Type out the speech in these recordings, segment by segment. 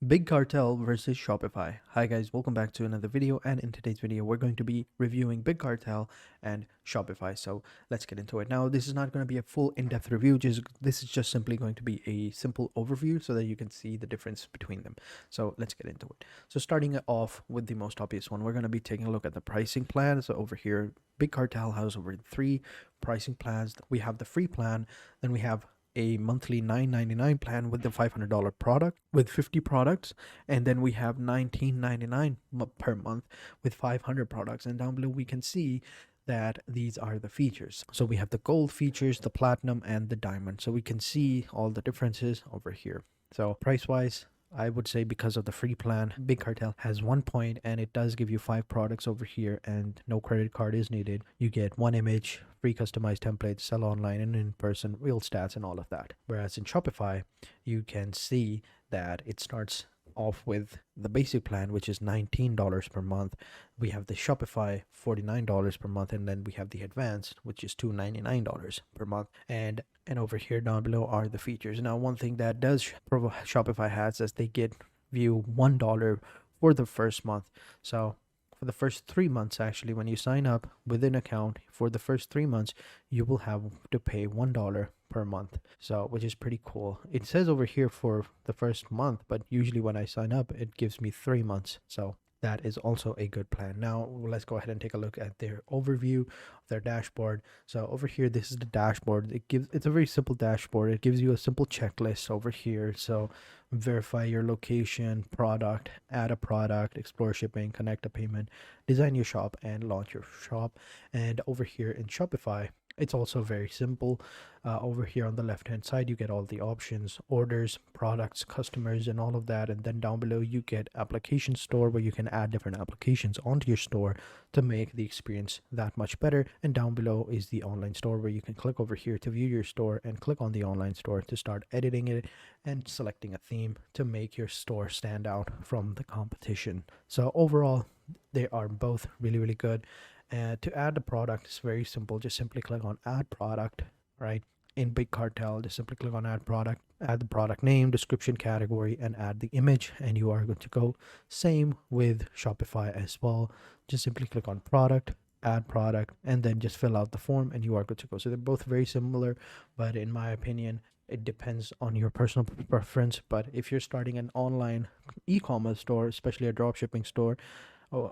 Big Cartel versus Shopify. Hi guys, welcome back to another video, and in today's video we're going to be reviewing Big Cartel and Shopify. So let's get into it. Now this is not going to be a full in-depth review, this is just simply going to be a simple overview so that you can see the difference between them. So let's get into it. So starting off with the most obvious one, we're going to be taking a look at the pricing plan. So over here, Big Cartel has over 3 pricing plans. We have the free plan, then we have a monthly $9.99 plan with the $500 product with 50 products, and then we have $19.99 per month with 500 products. And down below we can see that these are the features. So we have the gold features, the platinum, and the diamond. So we can see all the differences over here. So price wise, I would say because of the free plan, Big Cartel has 1 point, and it does give you 5 products over here, and no credit card is needed. You get 1 image, free customized templates, sell online and in person, real stats, and all of that. Whereas in Shopify, you can see that it starts off with the basic plan, which is $19 per month. We have the Shopify $49 per month, and then we have the advanced, which is $299 per month. And over here down below are the features. Now, one thing that does Shopify has is they get view $1 for the first month. So for the first 3 months, actually, when you sign up with an account for the first 3 months, you will have to pay $1 per month. So which is pretty cool. It says over here for the first month, but usually when I sign up it gives me 3 months. So that is also a good plan. Now let's go ahead and take a look at their overview of their dashboard. So over here, this is the dashboard. It's a very simple dashboard. It gives you a simple checklist over here. So verify your location, product, add a product, explore shipping, connect a payment, design your shop, and launch your shop. And over here in Shopify, it's also very simple. Over here on the left hand side, you get all the options: orders, products, customers, and all of that. And then down below you get application store, where you can add different applications onto your store to make the experience that much better. And down below is the online store, where you can click over here to view your store and click on the online store to start editing it and selecting a theme to make your store stand out from the competition. So overall, they are both really good. To add the product is very simple. Just simply click on add product. Right, in Big Cartel, just simply click on add product, add the product name, description, category, and add the image, and you are good to go. Same with Shopify as well. Just simply click on product, add product, and then just fill out the form, and you are good to go. So they're both very similar, but in my opinion, it depends on your personal preference. But if you're starting an online e-commerce store, especially a dropshipping store,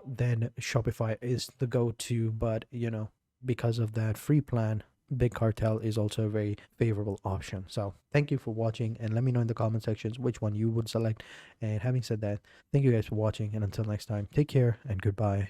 then Shopify is the go-to. But because of that free plan, Big Cartel is also a very favorable option. So thank you for watching, and let me know in the comment sections which one you would select. And having said that, thank you guys for watching, and until next time, take care and goodbye.